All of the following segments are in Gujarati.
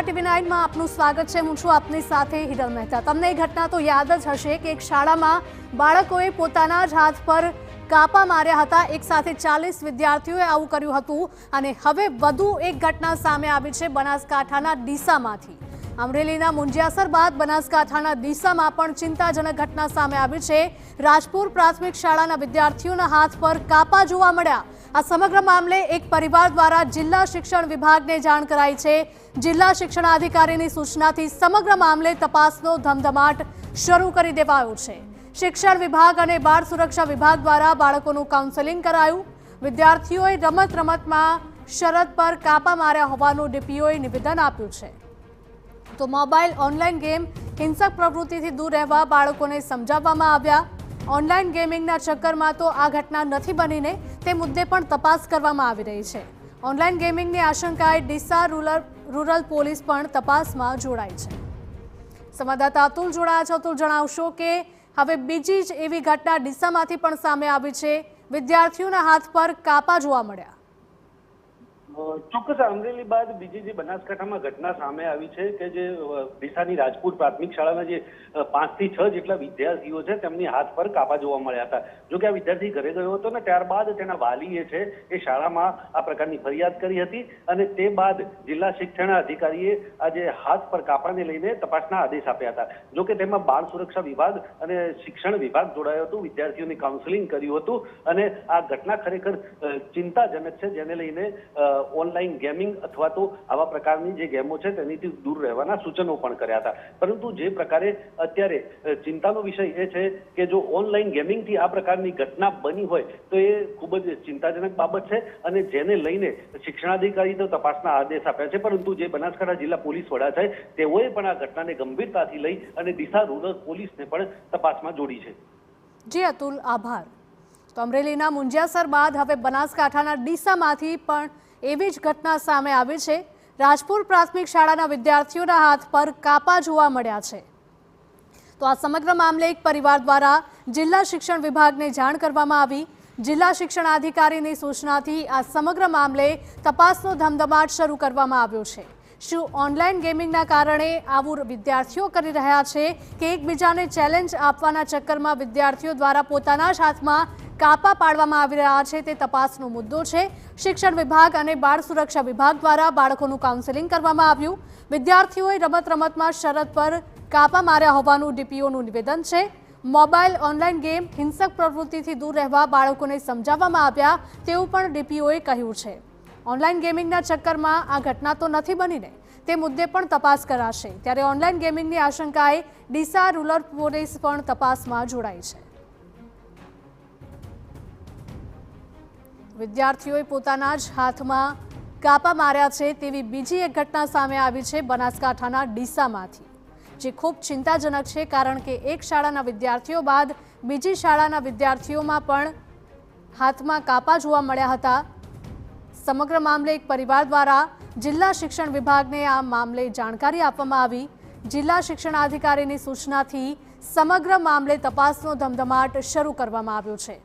નમસ્કાર TV9 માં આપનું સ્વાગત છે। હું છું આપની સાથે હિરલ મહેતા। તમને એ ઘટના તો યાદ જ હશે કે એક શાળામાં બાળકોએ પોતાના જ હાથ પર કાપા માર્યા હતા। એક સાથે 40 વિદ્યાર્થીઓએ આવું કર્યું હતું અને હવે વધુ એક ઘટના સામે આવી છે બનાસકાંઠાના ડીસામાંથી। અમરેલીના મુંજિયાસર બાદ બનાસકાંઠાના ડીસામાં પણ ચિંતાજનક ઘટના સામે આવી છે। રાજપુર પ્રાથમિક શાળાના વિદ્યાર્થીઓના હાથ પર કાપા જોવા મળ્યા। આ સમગ્ર મામલે એક પરિવાર દ્વારા જિલ્લા શિક્ષણ વિભાગને જાણ કરાઈ છે। જિલ્લા શિક્ષણાધિકારીની સૂચનાથી સમગ્ર મામલે તપાસનો ધમધમાટ શરૂ કરી દેવાયો છે। શિક્ષણ વિભાગ અને બાળ સુરક્ષા વિભાગ દ્વારા બાળકોનું કાઉન્સેલિંગ કરાયું। વિદ્યાર્થીઓએ રમતમાં શરત પર કાપા માર્યા હોવાનું ડીપીઓએ નિવેદન આપ્યું છે। તો મોબાઈલ ઓનલાઈન ગેમ હિંસક પ્રવૃત્તિથી દૂર રહેવા બાળકોને સમજાવવામાં આવ્યા। ઓનલાઈન ગેમિંગના ચક્કરમાં તો આ ઘટના નથી બનીને તે મુદ્દે પણ તપાસ કરવામાં આવી રહી છે। ઓનલાઈન ગેમિંગની આશંકાએ ડીસા રૂરલ પોલીસ પણ તપાસમાં જોડાઈ છે। સંવાદદાતા અતુલ જોડાયા છે। અતુલ, જણાવશો કે હવે બીજી જ એવી ઘટના ડીસામાંથી પણ સામે આવી છે। વિદ્યાર્થીઓના હાથ પર કાપા જોવા મળ્યા। ચોક્કસ અમરેલી બાદ બીજી જે બનાસકાંઠામાં ઘટના સામે આવી છે કે જે ડીસાની રાજપુર પ્રાથમિક શાળાના જે 5 થી 6 જેટલા વિદ્યાર્થીઓ છે તેમની હાથ પર કાપા જોવા મળ્યા હતા। જો કે આ વિદ્યાર્થી ઘરે ગયો હતો ને ત્યારબાદ તેના વાલીએ છે એ શાળામાં આ પ્રકારની ફરિયાદ કરી હતી અને તે બાદ જિલ્લા શિક્ષણ અધિકારીએ આજે હાથ પર કાપાને લઈને તપાસના આદેશ આપ્યા હતા। જો કે તેમાં બાળ સુરક્ષા વિભાગ અને શિક્ષણ વિભાગ જોડાયું હતું, વિદ્યાર્થીઓને કાઉન્સેલિંગ કર્યું હતું અને આ ઘટના ખરેખર ચિંતાજનક છે, જેને લઈને ઓનલાઈન ગેમિંગ અથવા તો આવા પ્રકારની જે ગેમો છે તેનીથી દૂર રહેવાના સૂચનો પણ કર્યા હતા। પરંતુ જે પ્રકારે અત્યારે ચિંતાનો વિષય એ છે કે જો ઓનલાઈન ગેમિંગથી આ પ્રકારની ઘટના બની હોય તો એ ખૂબ જ ચિંતાજનક બાબત છે અને જેને લઈને શિક્ષણાધિકારી તો તપાસના આદેશ આપ્યા છે, પરંતુ જે બનાસકાંઠા જિલ્લા પોલીસ વડા છે તેઓએ પણ આ ઘટનાને ગંભીરતાથી લઈ અને ડીસા રૂરલ પોલીસને પણ તપાસમાં જોડી છે। જી અતુલ, આભાર। તો અમરેલીના મુંજિયાસર બાદ હવે બનાસકાંઠાના ડીસામાંથી પણ એવી જ ઘટના સામે આવી છે। રાજપુર પ્રાથમિક શાળાના વિદ્યાર્થીઓના હાથ પર કાપા જોવા મળ્યા છે। તો આ સમગ્ર મામલે એક પરિવાર દ્વારા જિલ્લા શિક્ષણ વિભાગને જાણ કરવામાં આવી। જિલ્લા શિક્ષણાધિકારીની સૂચનાથી આ સમગ્ર મામલે તપાસનો ધમધમાટ શરૂ કરવામાં આવ્યો છે। શું ઓનલાઈન ગેમિંગના કારણે આવું વિદ્યાર્થીઓ કરી રહ્યા છે કે એકબીજાને ચેલેન્જ આપવાના ચક્કરમાં વિદ્યાર્થીઓ દ્વારા પોતાના જ હાથમાં કાપા પાડવામાં આવી રહ્યા છે તે તપાસનો મુદ્દો છે। શિક્ષણ વિભાગ અને બાળ સુરક્ષા વિભાગ દ્વારા બાળકોનું કાઉન્સેલિંગ કરવામાં આવ્યું। વિદ્યાર્થીઓએ રમતમાં શરત પર કાપા માર્યા હોવાનું ડીપીઓનું નિવેદન છે। મોબાઈલ ઓનલાઈન ગેમ હિંસક પ્રવૃત્તિથી દૂર રહેવા બાળકોને સમજાવવામાં આવ્યા તેવું પણ ડીપીઓએ કહ્યું છે। ઓનલાઈન ગેમિંગના ચક્કરમાં આ ઘટના તો નથી બનીને તે મુદ્દે પણ તપાસ કરાશે। ત્યારે ઓનલાઈન ગેમિંગની આશંકાએ ડીસા રૂરલ પોલીસ પણ તપાસમાં જોડાઈ છે। વિદ્યાર્થીઓએ પોતાના જ હાથમાં કાપા માર્યા છે તેવી બીજી એક ઘટના સામે આવી છે બનાસકાંઠાના ડીસામાંથી, જે ખૂબ ચિંતાજનક છે, કારણ કે એક શાળાના વિદ્યાર્થીઓ બાદ બીજી શાળાના વિદ્યાર્થીઓમાં પણ હાથમાં કાપા જોવા મળ્યા હતા। સમગ્ર મામલે એક પરિવાર દ્વારા જિલ્લા શિક્ષણ વિભાગને આ મામલે જાણકારી આપવામાં આવી। જિલ્લા શિક્ષણાધિકારીની સૂચનાથી સમગ્ર મામલે તપાસનો ધમધમાટ શરૂ કરવામાં આવ્યો છે।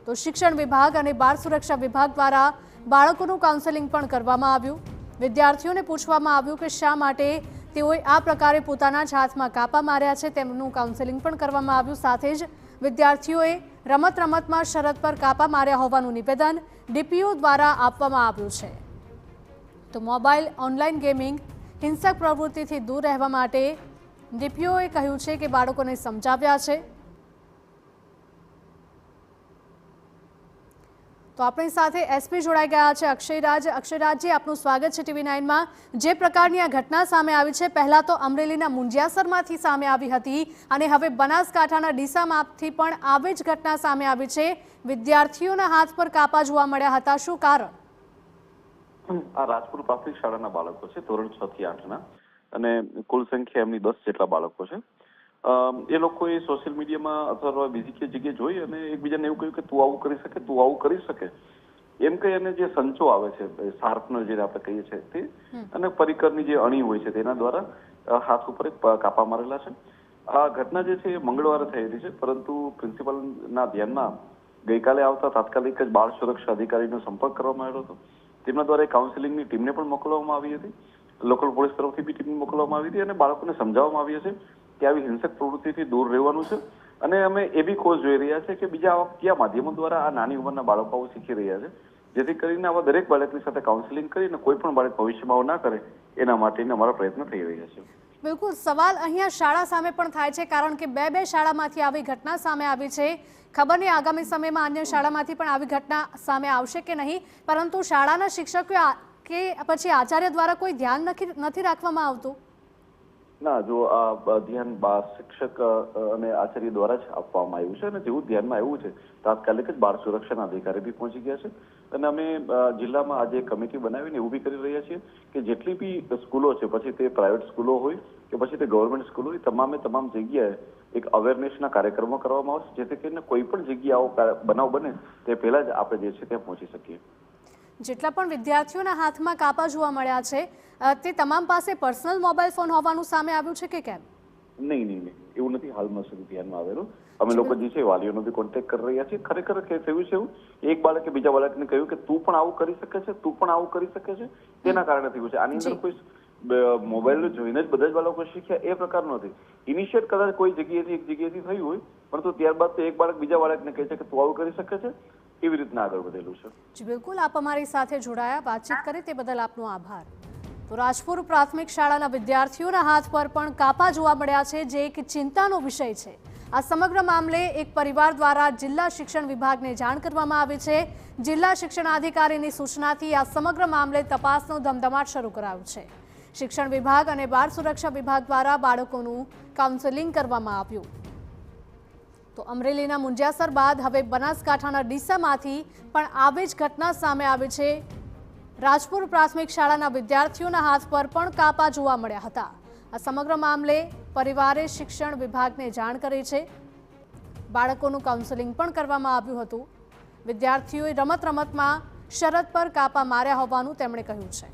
તો શિક્ષણ વિભાગ અને બાળ સુરક્ષા વિભાગ દ્વારા બાળકોનું કાઉન્સેલિંગ પણ કરવામાં આવ્યું। વિદ્યાર્થીઓને પૂછવામાં આવ્યું કે શા માટે તેઓએ આ પ્રકારે પોતાના જ હાથમાં કાપા માર્યા છે, તેમનું કાઉન્સેલિંગ પણ કરવામાં આવ્યું। સાથે જ વિદ્યાર્થીઓએ રમતમાં શરત પર કાપા માર્યા હોવાનું નિવેદન ડીપીઓ દ્વારા આપવામાં આવ્યું છે। તો મોબાઈલ ઓનલાઈન ગેમિંગ હિંસક પ્રવૃત્તિથી દૂર રહેવા માટે ડીપીઓએ કહ્યું છે કે બાળકોને સમજાવ્યા છે। તો આપણી સાથે એસપી જોડાઈ ગયા છે અક્ષયરાજજી, આપનું સ્વાગત છે TV9 માં। જે પ્રકારની આ ઘટના સામે આવી છે, પહેલા તો અમરેલીના મુંજિયાસરમાંથી સામે આવી હતી અને હવે બનાસકાંઠાના ડીસામાંથી પણ આવી જ ઘટના સામે આવી છે। વિદ્યાર્થીઓના હાથ પર કાપા જોવા મળ્યા હતા, શું કારણ? આ રાજપુર પ્રાથમિક શાળાના બાળકો છે, ધોરણ 6 થી 8ના, અને કુલ સંખ્યા એમની 10 જેટલા બાળકો છે। એ લોકોએ સોશિયલ મીડિયામાં અથવા બીજી કઈ જગ્યાએ જોઈ અને એકબીજાને એવું કહ્યું કે તું આવું કરી શકે, તું આવું કરી શકે, એમ કહી અને જે સંચો આવે છે, શાર્પનર જે આપણે કહીએ છીએ તે, અને પરિકરની જે અણી હોય છે તેના દ્વારા હાથ ઉપર કાપા મારેલા છે। આ ઘટના જે છે એ મંગળવારે થયેલી છે, પરંતુ પ્રિન્સિપાલના ધ્યાનમાં ગઈકાલે આવતા તાત્કાલિક જ બાળ સુરક્ષા અધિકારીનો સંપર્ક કરવામાં આવ્યો હતો। તેમના દ્વારા કાઉન્સેલિંગની ટીમને પણ મોકલવામાં આવી હતી લોકલ પોલીસ તરફથી બી ટીમ મોકલવામાં આવી હતી અને બાળકોને સમજાવવામાં આવી છે કે આવી હિંસક પ્રવૃત્તિથી દૂર રહેવાનું છે. અને અમે એ બી કોર્સ જોઈ રહ્યા છે કે બીજા કયા માધ્યમો દ્વારા આ નાની ઉંમરના બાળકો શીખી રહ્યા છે, જેથી કરીને આવા દરેક બાળકની સાથે કાઉન્સેલિંગ કરીને કોઈ પણ બાળક ભવિષ્યમાં આવું ના કરે એના માટે અમારા પ્રયત્ન થઈ રહ્યા છે. બિલકુલ, સવાલ અહીંયા શાળા સામે પણ થાય છે, કારણ કે બે શાળામાંથી આવી ઘટના સામે આવી છે. ખબર નહીં આગામી સમયમાં અન્ય શાળામાંથી પણ આવી ઘટના સામે આવશે કે નહીં, પરંતુ શાળાના શિક્ષકો કે પછી આચાર્ય દ્વારા કોઈ ધ્યાન નથી રાખવામાં આવતું. ના, જો આ ધ્યાન શિક્ષક અને આચાર્ય દ્વારા જ આપવામાં આવ્યું છે અને જેવું ધ્યાનમાં આવ્યું છે તાત્કાલિક જ બાળ સુરક્ષાના અધિકારી બી પહોંચી ગયા છે. અને અમે જિલ્લામાં આજે કમિટી બનાવીને એવું બી કરી રહ્યા છીએ કે જેટલી બી સ્કૂલો છે, પછી તે પ્રાઇવેટ સ્કૂલો હોય કે પછી તે ગવર્મેન્ટ સ્કૂલો હોય, તમામ જગ્યાએ એક અવેરનેસના કાર્યક્રમો કરવામાં આવશે, જેથી કરીને કોઈ પણ જગ્યાએ બનાવ બને તે પહેલા જ આપણે જે છે ત્યાં પહોંચી શકીએ. જેટલા પણ વિદ્યાર્થીઓના હાથમાં કાપા જોવા મળ્યા છે તે તમામ પાસે પર્સનલ મોબાઈલ ફોન હોવાનું સામે આવ્યું છે કે કેમ? નહીં, એવું નથી હાલમાં સુધી ધ્યાનમાં આવેલું. અમે લોકો જે છે વાલીઓનો બી કોન્ટેક્ટ કરી રહ્યા છીએ. ખરેખર થયું છે એવું, એક બાળકે બીજા બાળકને કહ્યું કે તું પણ આવું કરી શકે છે, તેના કારણે થયું છે. આની અંદર કોઈ મોબાઈલ જોઈને જ બધા જ બાળકો શીખ્યા એ પ્રકારનું નથી. ઇનિશિયેટ કદાચ કોઈ જગ્યાએથી એક જગ્યાએથી થયું હોય, પરંતુ ત્યારબાદ તો એક બાળક બીજા બાળકને કહે છે કે તું આવું કરી શકે છે, એવી રીતના આગળ વધેલું છે. જી બિલકુલ, આપ અમારી સાથે જોડાયા, વાતચીત કરી તે બદલ આપનો આભાર. તો રાજપુર પ્રાથમિક શાળાના વિદ્યાર્થીઓના હાથ પર પણ કાપા જોવા મળ્યા છે, જે એક ચિંતાનો વિષય છે. આ સમગ્ર મામલે એક પરિવાર દ્વારા જિલ્લા શિક્ષણ વિભાગને જાણ કરવામાં આવી છે. જિલ્લા શિક્ષણાધિકારીની સૂચનાથી આ સમગ્ર મામલે તપાસનો ધમધમાટ શરૂ કરાયો છે. શિક્ષણ વિભાગ અને બાળ સુરક્ષા વિભાગ દ્વારા બાળકોનું કાઉન્સેલિંગ કરવામાં આવ્યું. તો અમરેલીના મુંજિયાસર બાદ હવે બનાસકાંઠાના ડીસામાંથી પણ આવી જ ઘટના સામે આવી છે. રાજપુર પ્રાથમિક શાળાના વિદ્યાર્થીઓના હાથ પર પણ કાપા જોવા મળ્યા હતા. આ સમગ્ર મામલે પરિવારે શિક્ષણ વિભાગને જાણ કરી છે. બાળકોનું કાઉન્સેલિંગ પણ કરવામાં આવ્યું હતું. વિદ્યાર્થીઓએ રમતમાં શરત પર કાપા માર્યા હોવાનું તેમણે કહ્યું છે.